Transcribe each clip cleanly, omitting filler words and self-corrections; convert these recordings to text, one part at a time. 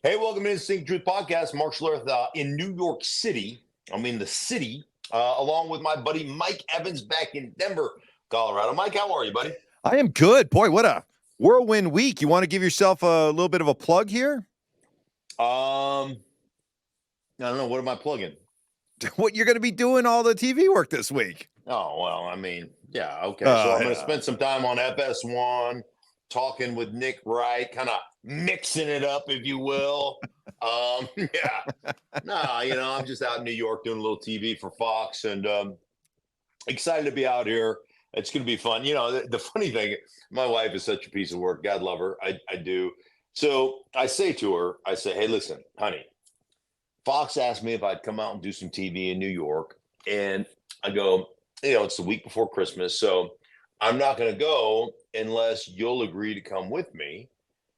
Hey, welcome to the Stinkin Truth Podcast. Mark Schlereth in New York City. I'm in the city, along with my buddy Mike Evans back in Denver, Colorado. Mike, how are you, buddy? I am good. Boy, what a whirlwind week. You want to give yourself a little bit of a plug here? I don't know. What am I plugging? What you're going to be doing all the TV work this week. Oh, well, I mean, yeah, okay. So I'm going to spend some time on FS1, talking with Nick Wright, kind of mixing it up, if you will. Yeah. No, I'm just out in New York doing a little TV for Fox, and excited to be out here. It's going to be fun. The funny thing, my wife is such a piece of work. God love her. I do. So I say to her, hey, listen, honey, Fox asked me if I'd come out and do some TV in New York. And I go, it's the week before Christmas. So I'm not going to go unless you'll agree to come with me.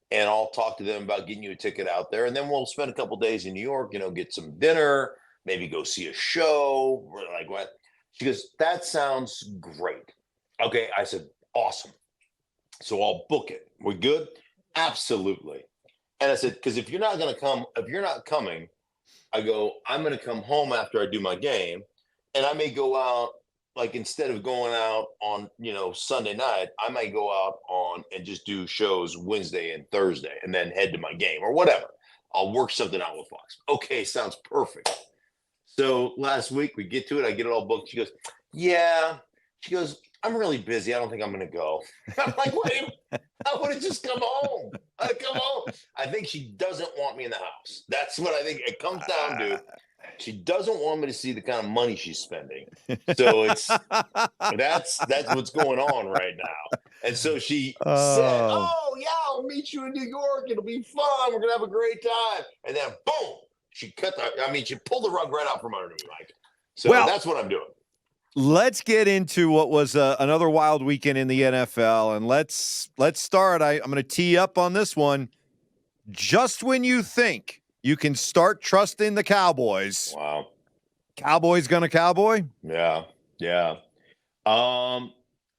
And I'll talk to them about getting you a ticket out there. And then we'll spend a couple days in New York, get some dinner, maybe go see a show. We're like, what? She goes, that sounds great. Okay. I said, awesome. So I'll book it. We good? Absolutely. And I said, because if you're not coming, I go, I'm going to come home after I do my game. And I may go out, like instead of going out on, Sunday night, I might go out on and just do shows Wednesday and Thursday and then head to my game or whatever. I'll work something out with Fox. Okay, sounds perfect. So last week we get to it. I get it all booked. She goes, yeah. She goes, I'm really busy. I don't think I'm going to go. I'm like, wait, I would have just come home. I'd come home. I think she doesn't want me in the house. That's what I think it comes down to. She doesn't want me to see the kind of money she's spending. So that's what's going on right now. And so she said, oh, yeah, I'll meet you in New York. It'll be fun. We're going to have a great time. And then, boom, she pulled the rug right out from under me, Mike. So that's what I'm doing. Let's get into what was another wild weekend in the NFL, and let's start. I'm going to tee up on this one. Just when you think you can start trusting the Cowboys, wow, Cowboys gonna cowboy? Yeah.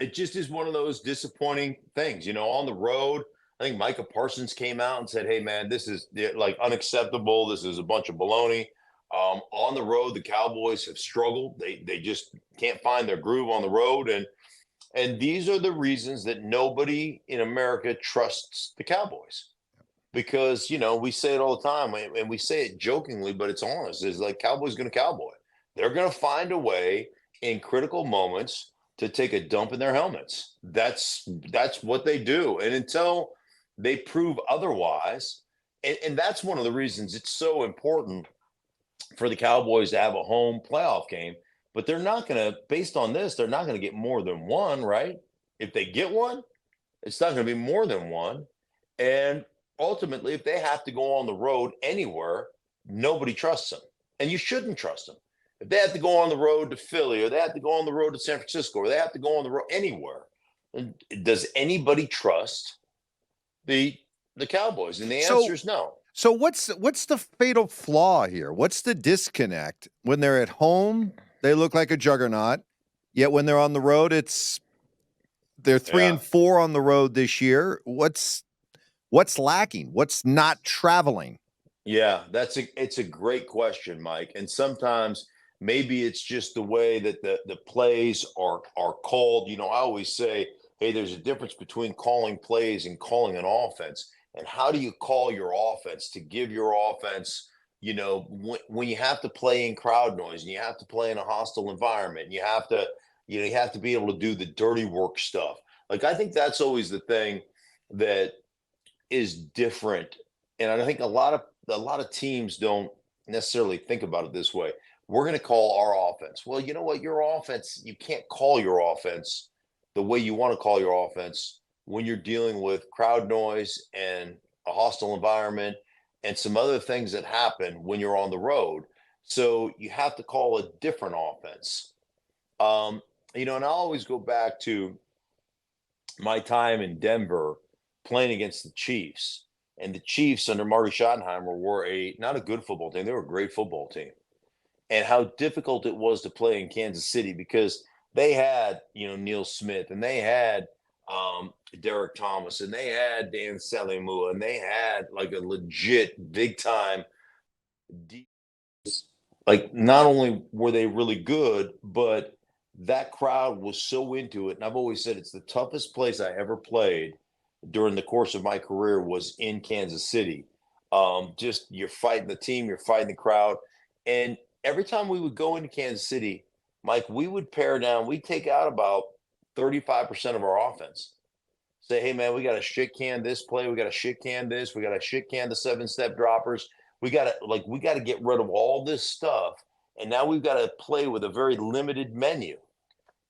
It just is one of those disappointing things. On the road, I think Micah Parsons came out and said, "Hey, man, this is like unacceptable. This is a bunch of baloney." On the road, the Cowboys have struggled. They just can't find their groove on the road. And these are the reasons that nobody in America trusts the Cowboys. Because, we say it all the time, and we say it jokingly, but it's honest. It's like Cowboys going to cowboy. They're going to find a way in critical moments to take a dump in their helmets. That's what they do. And until they prove otherwise, and that's one of the reasons it's so important for the Cowboys to have a home playoff game, but they're not going to, based on this, they're not going to get more than one, right? If they get one, it's not going to be more than one. And ultimately, if they have to go on the road anywhere, nobody trusts them. And you shouldn't trust them. If they have to go on the road to Philly, or they have to go on the road to San Francisco, or they have to go on the road anywhere, does anybody trust the Cowboys? And the answer is no. So what's the fatal flaw here? What's the disconnect? When they're at home, they look like a juggernaut. Yet when they're on the road, they're 3-4 on the road this year. What's lacking? What's not traveling? Yeah, it's a great question, Mike. And sometimes maybe it's just the way that the plays are called. I always say, hey, there's a difference between calling plays and calling an offense. And how do you call your offense to give your offense, when you have to play in crowd noise and you have to play in a hostile environment, and you have to be able to do the dirty work stuff. Like, I think that's always the thing that is different. And I think a lot of teams don't necessarily think about it this way. We're going to call our offense. Well, you know what? Your offense, you can't call your offense the way you want to call your offense when you're dealing with crowd noise and a hostile environment and some other things that happen when you're on the road. So you have to call a different offense. And I always go back to my time in Denver playing against the Chiefs. And the Chiefs under Marty Schottenheimer were not a good football team. They were a great football team. And how difficult it was to play in Kansas City because they had, Neil Smith, and they had Derek Thomas, and they had Dan Selimua, and they had like a legit big time. Like not only were they really good, but that crowd was so into it. And I've always said it's the toughest place I ever played during the course of my career was in Kansas City. Just you're fighting the team, you're fighting the crowd. And every time we would go into Kansas City, Mike, we would pare down, we'd take out about 35% of our offense. Say, hey man, we got to shit can this play, we got to shit can this, we got to shit can the 7-step droppers. We got to get rid of all this stuff. And now we've got to play with a very limited menu.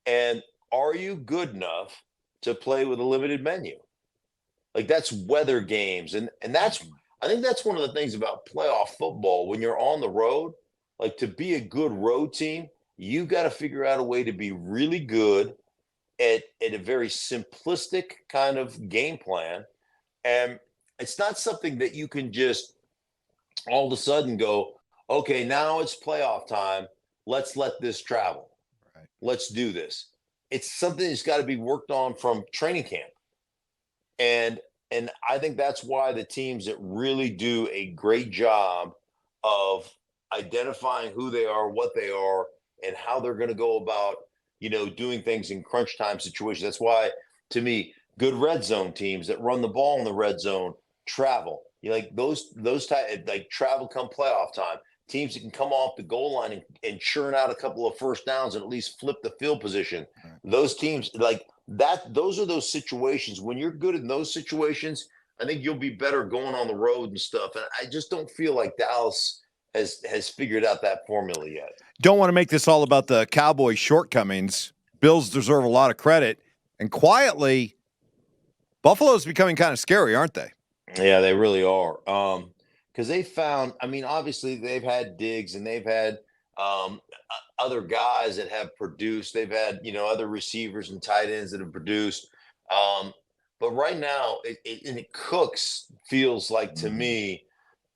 And are you good enough to play with a limited menu? Like that's weather games. And that's, I think that's one of the things about playoff football when you're on the road, like to be a good road team, you got to figure out a way to be really good at a very simplistic kind of game plan. And it's not something that you can just all of a sudden go, okay, now it's playoff time. Let's let this travel. Right. Let's do this. It's something that's got to be worked on from training camp. And I think that's why the teams that really do a great job of identifying who they are, what they are, and how they're going to go about, doing things in crunch time situations. That's why, to me, good red zone teams that run the ball in the red zone travel. You like those type like travel come playoff time. Teams that can come off the goal line and churn out a couple of first downs and at least flip the field position. Right. Those teams like that. Those are those situations. When you're good in those situations, I think you'll be better going on the road and stuff. And I just don't feel like Dallas has figured out that formula yet. Don't want to make this all about the Cowboys' shortcomings. Bills deserve a lot of credit. And quietly, Buffalo's becoming kind of scary, aren't they? Yeah, they really are. Because they found, I mean, obviously they've had Diggs and they've had other guys that have produced. They've had, other receivers and tight ends that have produced. But right now, it Cooks feels like to me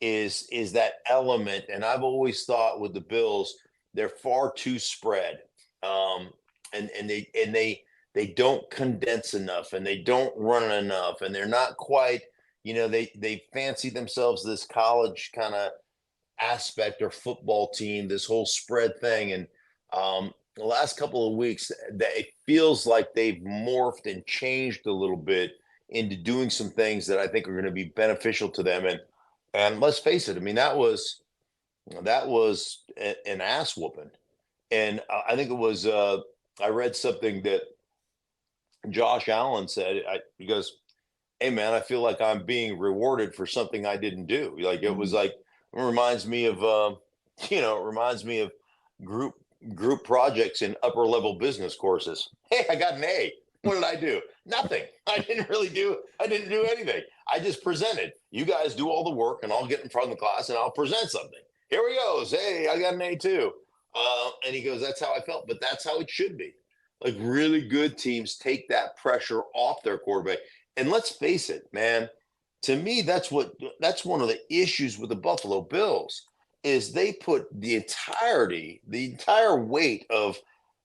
is that element. And I've always thought with the Bills, they're far too spread. And they don't condense enough and they don't run enough and they're not quite. They fancy themselves this college kind of aspect or football team, this whole spread thing. And the last couple of weeks, that it feels like they've morphed and changed a little bit into doing some things that I think are going to be beneficial to them. And let's face it, I mean, that was an ass whooping. And I think it was, I read something that Josh Allen said, he goes, hey man, I feel like I'm being rewarded for something I didn't do. Like it was like, it reminds me of group projects in upper level business courses. Hey, I got an A. What did I do? Nothing. I didn't do anything. I just presented. You guys do all the work and I'll get in front of the class and I'll present something. Here he goes. Hey, I got an A too. And he goes, that's how I felt, but that's how it should be. Like really good teams take that pressure off their quarterback. And let's face it, man, to me, that's one of the issues with the Buffalo Bills is they put the entire weight of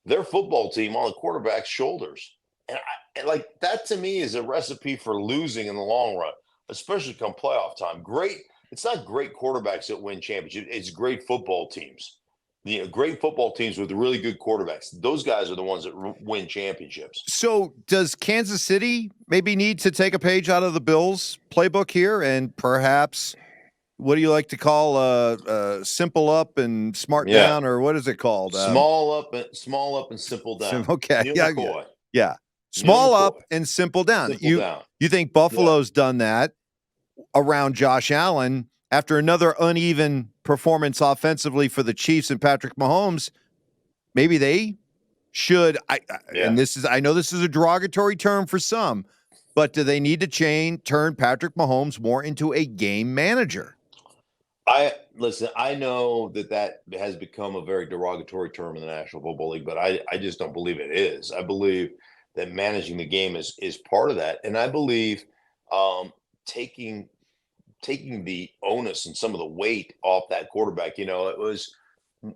their football team on the quarterback's shoulders. And like that to me is a recipe for losing in the long run, especially come playoff time. It's not great quarterbacks that win championships. It's great football teams. Great football teams with really good quarterbacks. Those guys are the ones that win championships. So does Kansas City maybe need to take a page out of the Bills playbook here and perhaps, what do you like to call simple up and smart down, or what is it called? Small up and simple down. Okay. Yeah. Small up and simple down. You think Buffalo's done that around Josh Allen after another uneven performance offensively for the Chiefs and Patrick Mahomes? Maybe they should. And I know this is a derogatory term for some, but do they need to turn Patrick Mahomes more into a game manager? I know that has become a very derogatory term in the National Football League, but I just don't believe it is. I believe that managing the game is part of that. And I believe taking the onus and some of the weight off that quarterback. It was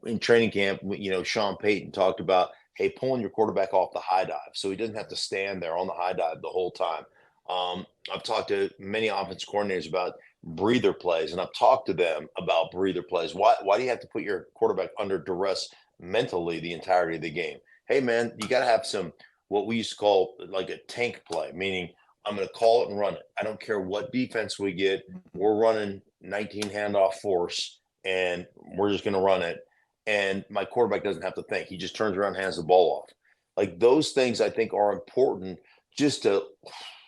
in training camp, Sean Payton talked about hey, pulling your quarterback off the high dive so he doesn't have to stand there on the high dive the whole time. I've talked to many offense coordinators about breather plays, and I've talked to them about breather plays. Why do you have to put your quarterback under duress mentally the entirety of the game? Hey, man, you got to have some what we used to call like a tank play, meaning I'm going to call it and run it. I don't care what defense we get. We're running 19 handoff force, and we're just going to run it. And my quarterback doesn't have to think. He just turns around and hands the ball off. Like those things I think are important just to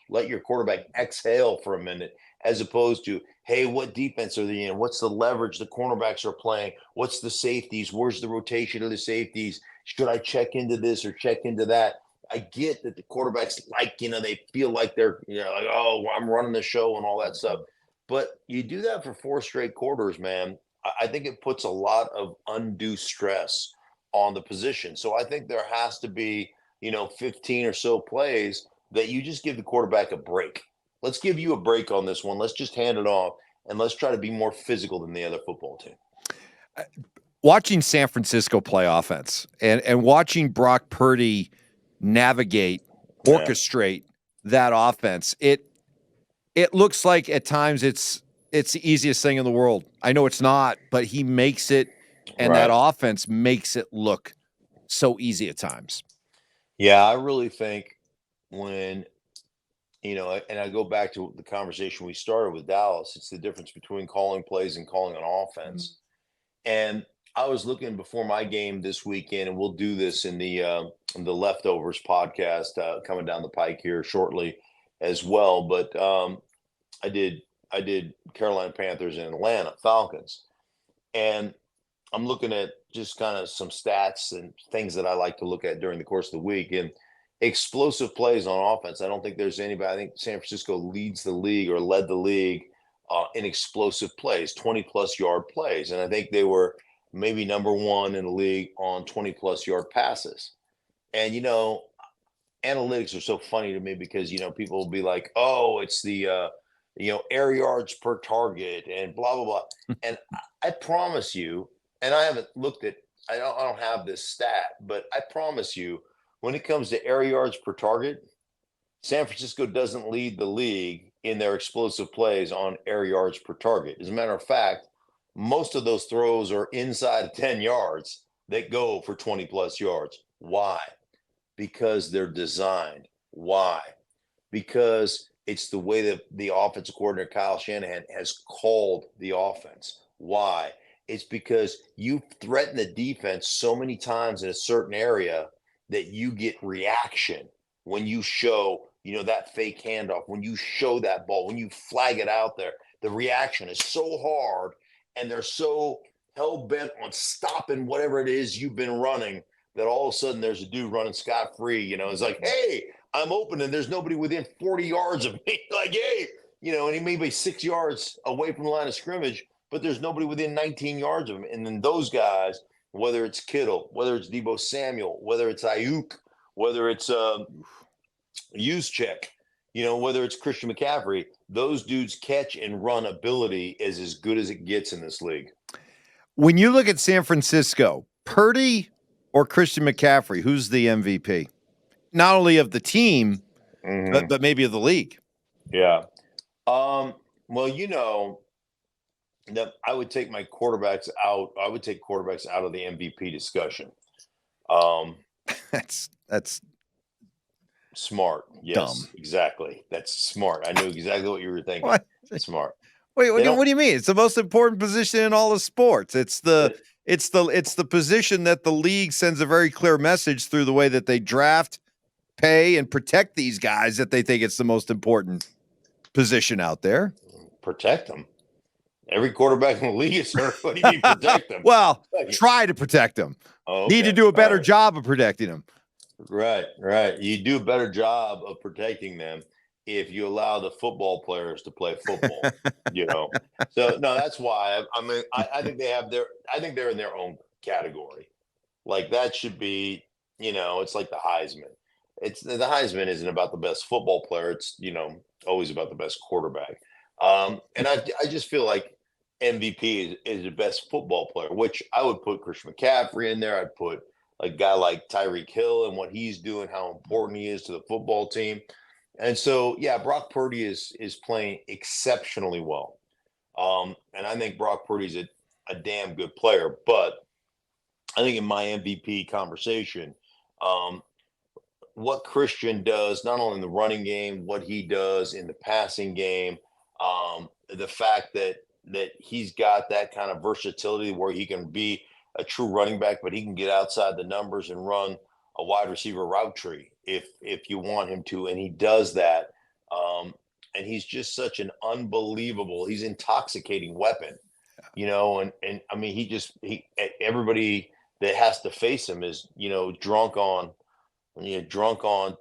let your quarterback exhale for a minute, as opposed to, hey, what defense are they in? What's the leverage the cornerbacks are playing? What's the safeties? Where's the rotation of the safeties? Should I check into this or check into that? I get that the quarterbacks they feel like they're, like, oh, I'm running the show and all that stuff. But you do that for 4 straight quarters, man. I think it puts a lot of undue stress on the position. So I think there has to be, 15 or so plays that you just give the quarterback a break. Let's give you a break on this one. Let's just hand it off, and let's try to be more physical than the other football team. Watching San Francisco play offense and watching Brock Purdy navigate, orchestrate that offense, it looks like at times it's the easiest thing in the world. I know it's not, but he makes it, and that offense makes it look so easy at times. Yeah, I really think when, and I go back to the conversation we started with Dallas, it's the difference between calling plays and calling an offense. And I was looking before my game this weekend, and we'll do this in the Leftovers podcast coming down the pike here shortly as well. But I did Carolina Panthers and Atlanta Falcons, and I'm looking at just kind of some stats and things that I like to look at during the course of the week. And explosive plays on offense, I don't think there's anybody. I think San Francisco leads the league or led the league in explosive plays, 20-plus yard plays. And I think they were maybe number 1 in the league on 20-plus yard passes. And, analytics are so funny to me because, people will be like, oh, it's the, air yards per target and blah, blah, blah. And I promise you, and I haven't looked at, I don't have this stat, but I promise you, when it comes to air yards per target, San Francisco doesn't lead the league in their explosive plays on air yards per target. As a matter of fact, most of those throws are inside of 10 yards that go for 20-plus yards. Why? Because they're designed. Why? Because it's the way that the offensive coordinator, Kyle Shanahan, has called the offense. Why? It's because you threaten the defense so many times in a certain area that you get reaction when you show, that fake handoff, when you show that ball, when you flag it out there. The reaction is so hard, and they're so hell-bent on stopping whatever it is you've been running that all of a sudden there's a dude running scot-free, it's like, hey, I'm open and there's nobody within 40 yards of me. Like, hey, and he may be 6 yards away from the line of scrimmage, but there's nobody within 19 yards of him. And then those guys, whether it's Kittle, whether it's Deebo Samuel, whether it's Ayuk, whether it's Juszczyk, whether it's Christian McCaffrey, those dudes' catch and run ability is as good as it gets in this league. When you look at San Francisco, Purdy or Christian McCaffrey, who's the MVP? Not only of the team, but maybe of the league. Yeah. Well, that I would take my quarterbacks out. I would take quarterbacks out of the MVP discussion. That's smart. Yes, dumb. Exactly. That's smart. I knew exactly what you were thinking. What? Smart. Wait, what do you mean? It's the most important position in all of sports. It's the position that the league sends a very clear message through the way that they draft, pay, and protect these guys that they think it's the most important position out there. Protect them. Every quarterback in the league is hurt. What do you mean protect them? Well, try to protect them. Oh, okay. Need to do a better job of protecting them. Right. You do a better job of protecting them if you allow the football players to play football. So no, that's why. I mean, I think I think they're in their own category. Like that should be, it's like the Heisman. The Heisman isn't about the best football player. It's always about the best quarterback. And I just feel like MVP is the best football player, which I would put Christian McCaffrey in there. I'd put a guy like Tyreek Hill and what he's doing, how important he is to the football team. And so, yeah, Brock Purdy is playing exceptionally well. And I think Brock Purdy's a damn good player. But I think in my MVP conversation, what Christian does, not only in the running game, what he does in the passing game, the fact that he's got that kind of versatility where he can be a true running back, but he can get outside the numbers and run a wide receiver route tree if you want him to, and he does that. And he's just such an unbelievable, he's intoxicating weapon, and I mean, everybody that has to face him is, drunk on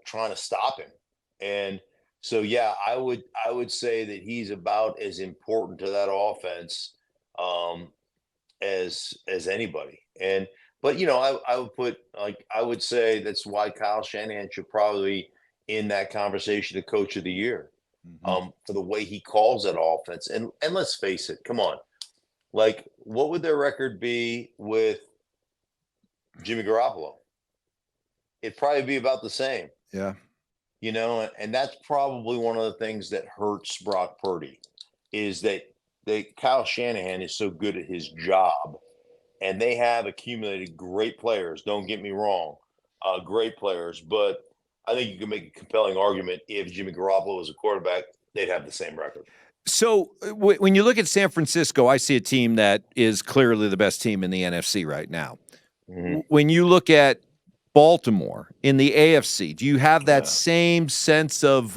trying to stop him. And so, yeah, I would say that he's about as important to that offense as anybody. But I would say that's why Kyle Shanahan should probably in that conversation the coach of the year, for the way he calls that offense. And let's face it, come on, like, what would their record be with Jimmy Garoppolo? It'd probably be about the same. Yeah. And that's probably one of the things that hurts Brock Purdy is that Kyle Shanahan is so good at his job, and they have accumulated great players. Don't get me wrong, great players. But I think you can make a compelling argument if Jimmy Garoppolo was a quarterback, they'd have the same record. So when you look at San Francisco, I see a team that is clearly the best team in the NFC right now. Mm-hmm. When you look at Baltimore in the AFC, do you have that same sense of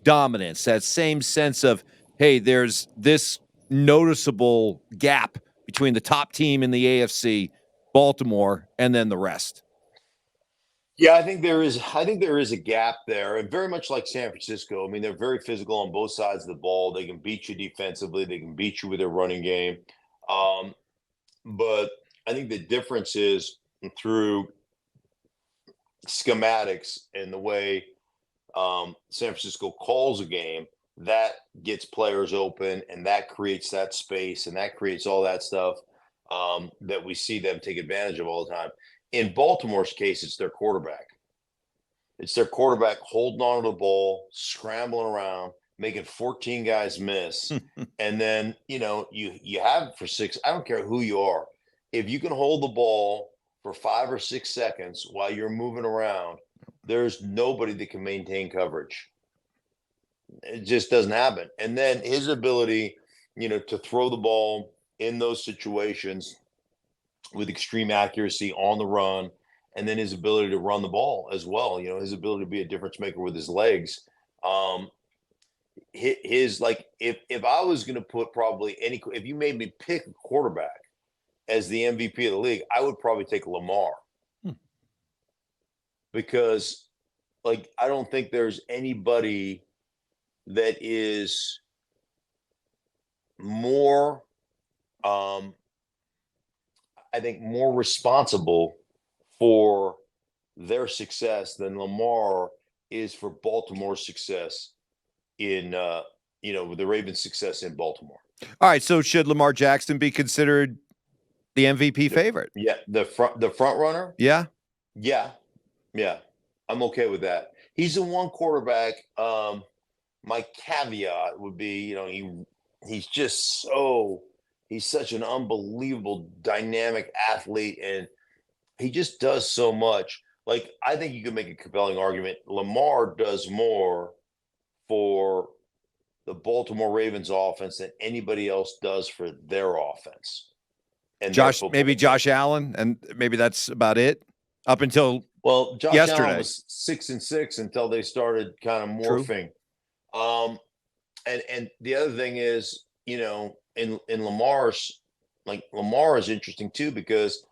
dominance, that same sense of, hey, there's this noticeable gap between the top team in the AFC, Baltimore, and then the rest? Yeah, I think there is a gap there, and very much like San Francisco. I mean, they're very physical on both sides of the ball. They can beat you defensively. They can beat you with their running game. But I think the difference is through schematics and the way San Francisco calls a game, that gets players open, and that creates that space, and that creates all that stuff that we see them take advantage of all the time. In Baltimore's case, it's their quarterback. It's their quarterback holding on to the ball, scrambling around, making 14 guys miss. And then, you have for 6, I don't care who you are. If you can hold the ball for 5 or 6 seconds while you're moving around, there's nobody that can maintain coverage. It just doesn't happen. And then his ability, to throw the ball in those situations with extreme accuracy on the run, and then his ability to run the ball as well. His ability to be a difference maker with his legs. His like, if I was going to put if you made me pick a quarterback as the MVP of the league, I would probably take Lamar. Because, like, I don't think there's anybody that is more, I think, more responsible for their success than Lamar is for Baltimore's success in, with the Ravens' success in Baltimore. All right, so should Lamar Jackson be considered the MVP favorite? Yeah, the front runner? Yeah. I'm okay with that. He's the one quarterback. My caveat would be, he's just he's such an unbelievable dynamic athlete, and he just does so much. Like, I think you could make a compelling argument. Lamar does more for the Baltimore Ravens offense than anybody else does for their offense. And Josh Allen, and maybe that's about it up until Josh yesterday. Allen was 6-6 until they started kind of morphing. True. And the other thing is, in Lamar's, Lamar is interesting too, because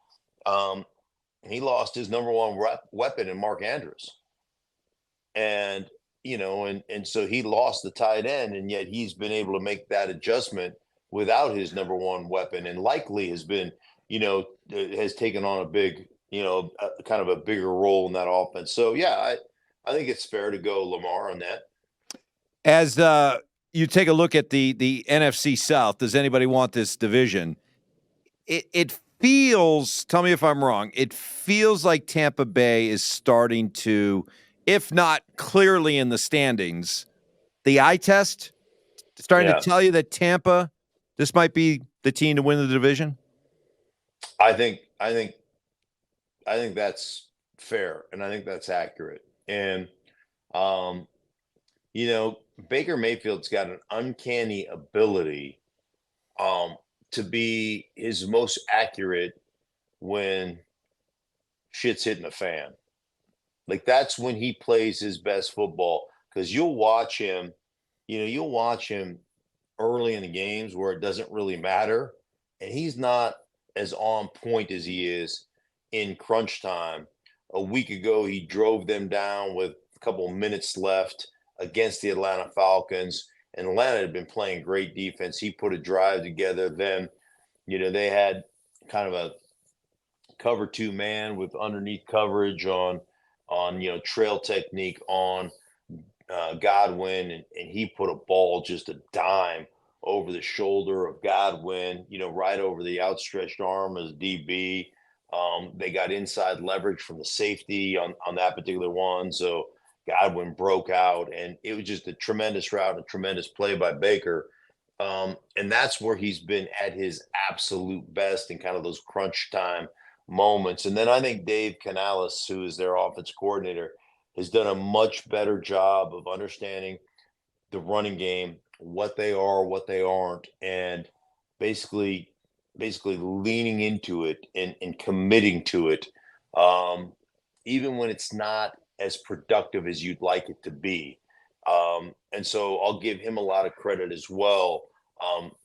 he lost his number one weapon in Mark Andrews. And, and so he lost the tight end, and yet he's been able to make that adjustment without his number one weapon, and likely has been, has taken on a big, kind of a bigger role in that offense. So, yeah, I think it's fair to go Lamar on that. As you take a look at the NFC South, does anybody want this division? It feels, tell me if I'm wrong, it feels like Tampa Bay is starting to, if not clearly in the standings, the eye test starting to tell you that Tampa, this might be the team to win the division? I think that's fair, and I think that's accurate. And um, Baker Mayfield's got an uncanny ability um to be his most accurate when shit's hitting the fan. Like that's when he plays his best football because you'll watch him early in the games where it doesn't really matter, and he's not as on point as he is in crunch time. A week ago, he drove them down with a couple of minutes left against the Atlanta Falcons, and Atlanta had been playing great defense. He put a drive together. Then, they had kind of a cover two man with underneath coverage on trail technique on Godwin, and he put a ball just a dime over the shoulder of Godwin, right over the outstretched arm as DB. They got inside leverage from the safety on that particular one, so Godwin broke out, and it was just a tremendous route and a tremendous play by Baker. And that's where he's been at his absolute best in kind of those crunch time moments. And then I think Dave Canales, who is their offense coordinator, has done a much better job of understanding the running game, what they are, what they aren't, and basically leaning into it and committing to it, even when it's not as productive as you'd like it to be. And so I'll give him a lot of credit as well,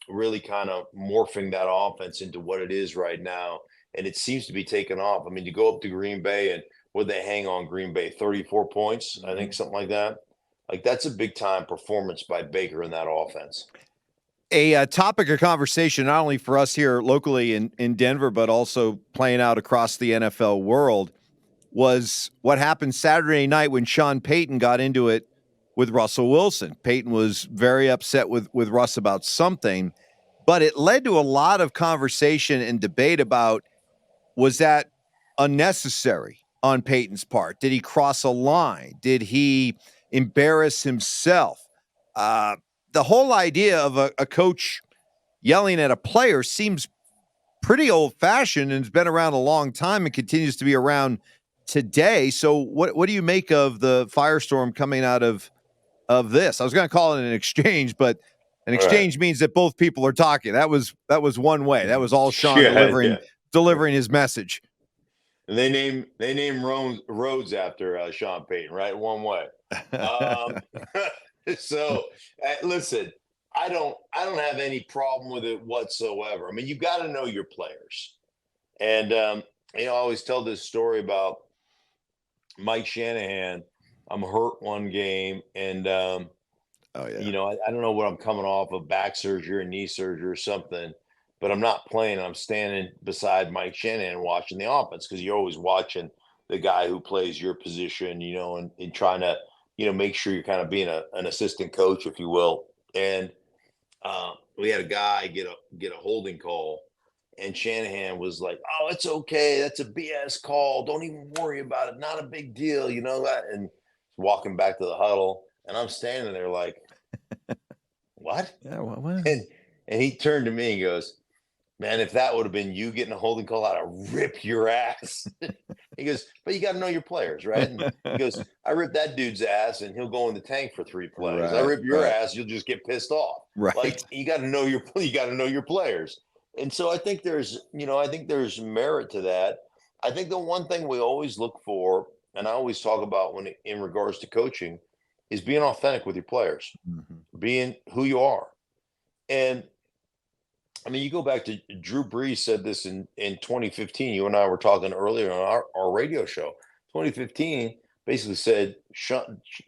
really kind of morphing that offense into what it is right now. And it seems to be taking off. I mean, you go up to Green Bay and would they hang on Green Bay 34 points? I think something like that. Like that's a big time performance by Baker in that offense. A topic of conversation, not only for us here locally in Denver, but also playing out across the NFL world, was what happened Saturday night when Sean Payton got into it with Russell Wilson. Payton was very upset with Russ about something, but it led to a lot of conversation and debate about, was that unnecessary on Payton's part? Did he cross a line? Did he embarrass himself? The whole idea of a coach yelling at a player seems pretty old-fashioned and has been around a long time and continues to be around today. So what do you make of the firestorm coming out of this? I was going to call it an exchange, but an exchange means that both people are talking. That was one way. That was all Sean delivering his message. And they name roads after Sean Payton, right? One way. So listen, I don't have any problem with it whatsoever. I mean, you got to know your players, and I always tell this story about Mike Shanahan. I'm hurt one game, and I don't know what I'm coming off of, back surgery or knee surgery or something, but I'm not playing. I'm standing beside Mike Shanahan watching the offense because you're always watching the guy who plays your position, and trying to, make sure you're kind of being an assistant coach, if you will. And we had a guy get a holding call, and Shanahan was like, "Oh, it's okay. That's a BS call. Don't even worry about it. Not a big deal, that." And walking back to the huddle, and I'm standing there like, "What?" Yeah, what? And he turned to me and goes, "Man, if that would have been you getting a holding call, I'd have ripped your ass." He goes, "But you got to know your players, right?" And he goes, "I rip that dude's ass, and he'll go in the tank for 3 plays. I rip your ass, you'll just get pissed off." Right. Like you got to know your players. And so I think there's merit to that. I think the one thing we always look for, and I always talk about in regards to coaching, is being authentic with your players, being who you are. And I mean, you go back to Drew Brees said this in 2015. You and I were talking earlier on our radio show. 2015 basically said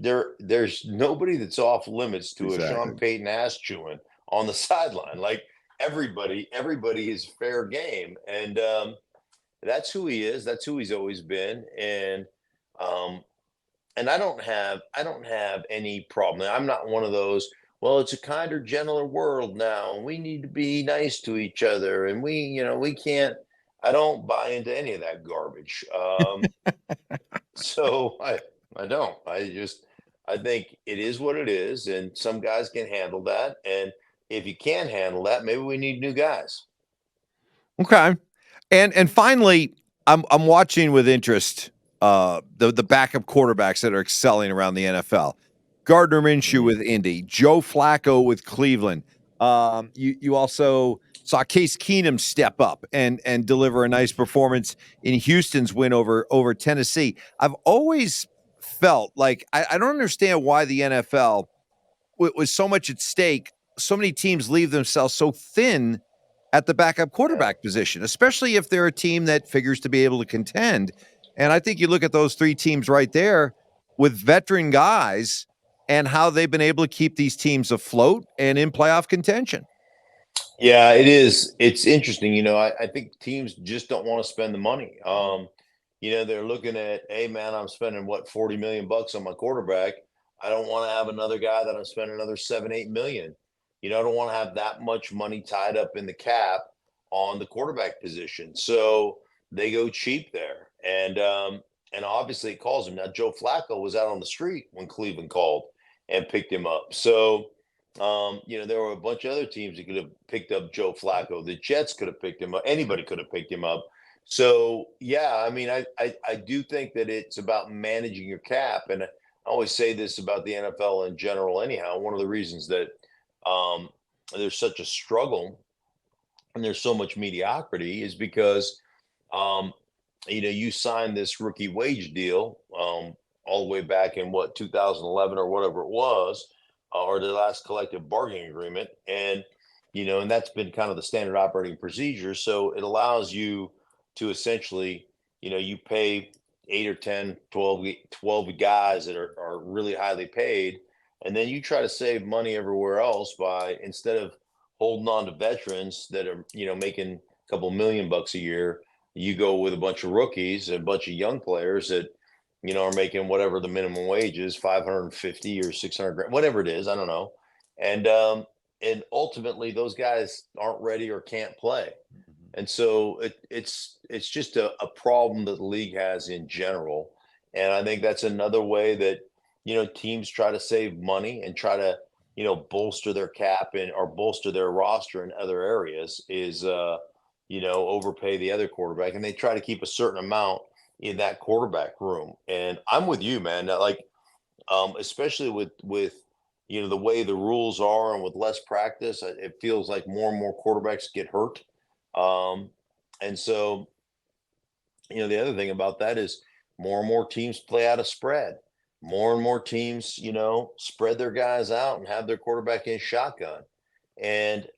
there's nobody that's off limits to a Sean Payton ass chewing on the sideline. Like everybody is fair game, and that's who he is. That's who he's always been, and I don't have any problem. I'm not one of those, well, it's a kinder, gentler world now, and we need to be nice to each other, and we can't. I don't buy into any of that garbage. So I don't. I think it is what it is, and some guys can handle that. And if you can't handle that, maybe we need new guys. Okay. And finally, I'm watching with interest the backup quarterbacks that are excelling around the NFL. Gardner Minshew Mhm. with Indy, Joe Flacco with Cleveland. You also saw Case Keenum step up and deliver a nice performance in Houston's win over Tennessee. I've always felt like I don't understand why the NFL, with so much at stake, so many teams leave themselves so thin at the backup Yeah. quarterback position, especially if they're a team that figures to be able to contend. And I think you look at those three teams right there with veteran guys and how they've been able to keep these teams afloat and in playoff contention. Yeah, it is. It's interesting. I think teams just don't want to spend the money. They're looking at, hey man, I'm spending what, 40 million bucks on my quarterback. I don't want to have another guy that I'm spending another 7, 8 million. I don't want to have that much money tied up in the cap on the quarterback position. So they go cheap there. And obviously it calls him. Now Joe Flacco was out on the street when Cleveland called and picked him up. So there were a bunch of other teams that could have picked up Joe Flacco. The Jets could have picked him up. Anybody could have picked him up. So yeah, I mean, I do think that it's about managing your cap, and I always say this about the NFL in general. Anyhow, one of the reasons that there's such a struggle and there's so much mediocrity is because um, you signed this rookie wage deal all the way back in what 2011 or whatever it was, or the last collective bargaining agreement, and that's been kind of the standard operating procedure. So it allows you to essentially, you pay 8 or 10, 12 guys that are really highly paid, and then you try to save money everywhere else by, instead of holding on to veterans that are making a couple million bucks a year, you go with a bunch of rookies, a bunch of young players that are making whatever the minimum wage is, 550 or 600 grand, whatever it is, I don't know. And ultimately those guys aren't ready or can't play. And so it's just a problem that the league has in general. And I think that's another way that teams try to save money and try to bolster their cap and or bolster their roster in other areas is overpay the other quarterback, and they try to keep a certain amount in that quarterback room. And I'm with you, man. Like, especially with the way the rules are and with less practice, it feels like more and more quarterbacks get hurt. And so the other thing about that is more and more teams play out of spread. More and more teams, spread their guys out and have their quarterback in shotgun. And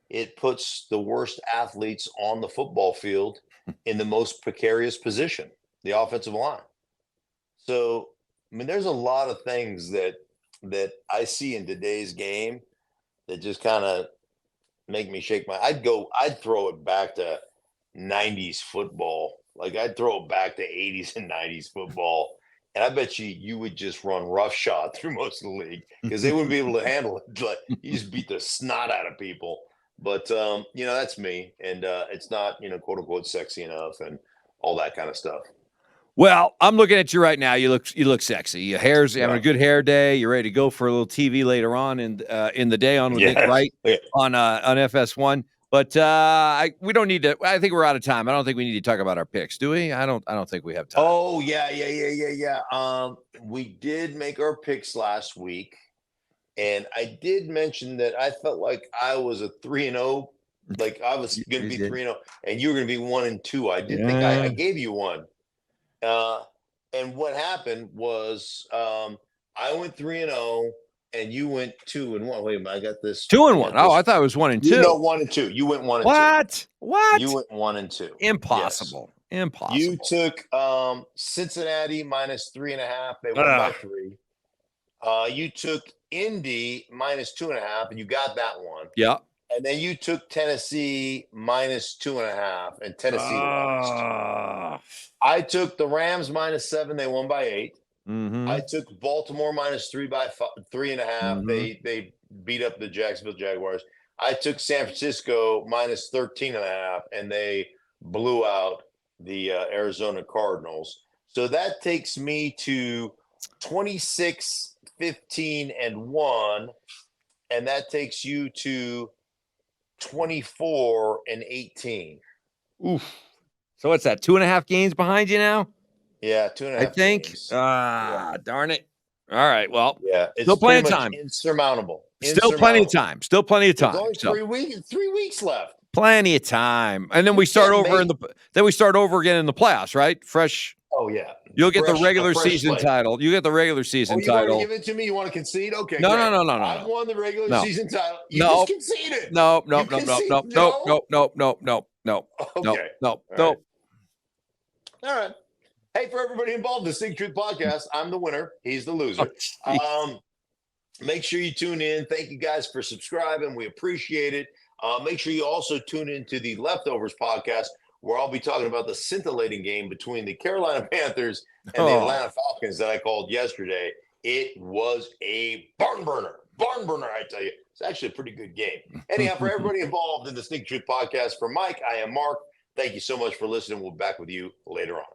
it puts the worst athletes on the football field in the most precarious position, the offensive line. So, I mean, there's a lot of things that I see in today's game that just kind of make me shake my. I'd throw it back to 90s football. Like I'd throw it back to 80s and 90s football. And I bet you would just run roughshod through most of the league because they wouldn't be able to handle it. But you just beat the snot out of people. But that's me. And it's not, quote unquote sexy enough and all that kind of stuff. Well, I'm looking at you right now. You look sexy. Your hair's having a good hair day. You're ready to go for a little TV later on in the day on with Nick Wright on FS1. But we don't need to. I think we're out of time. I don't think we need to talk about our picks, do we? I don't think we have time. Oh yeah. We did make our picks last week, and I did mention that I felt like I was a 3-0. Like I was going to be 3-0, and you were going to be 1-2. I did think I gave you one. And what happened was I went 3-0 and you went 2-1. Wait a minute, I got this 2-1. Oh, I thought it was 1-2. You know, 1-2. You went 1-2. What? You went 1-2. Impossible. Yes. Impossible. You took Cincinnati minus 3.5. They won by 3. You took Indy minus 2.5, and you got that one. Yeah. And then you took Tennessee minus 2.5, and Tennessee lost. I took the Rams minus 7. They won by 8. Mm-hmm. I took Baltimore minus 3.5. Mm-hmm. They beat up the Jacksonville Jaguars. I took San Francisco minus 13.5, and they blew out the Arizona Cardinals. So that takes me to 26-15-1, and that takes you to 24-18. Oof. So what's that? 2.5 games behind you now? Yeah, 2.5 I think. games. Darn it. All right. Well, yeah, it's still plenty of pretty much time. insurmountable. Still plenty of time. Still plenty of time. There's only 3 weeks left. Plenty of time. And then we start over again in the playoffs, right? Fresh. Oh yeah. You'll get the regular season title. You get the regular season title. You already give it to me? You want to concede? Okay. No. I won the regular season title. You just conceded. No. Okay. No. All right. Hey, for everybody involved in the Stinkin Truth podcast, I'm the winner. He's the loser. Make sure you tune in. Thank you guys for subscribing. We appreciate it. Make sure you also tune into the Leftovers podcast, where I'll be talking about the scintillating game between the Carolina Panthers and the Atlanta Falcons that I called yesterday. It was a barn burner. I tell you. It's actually a pretty good game. Anyhow, for everybody involved in the Stinkin Truth podcast, for Mike, I am Mark. Thank you so much for listening. We'll be back with you later on.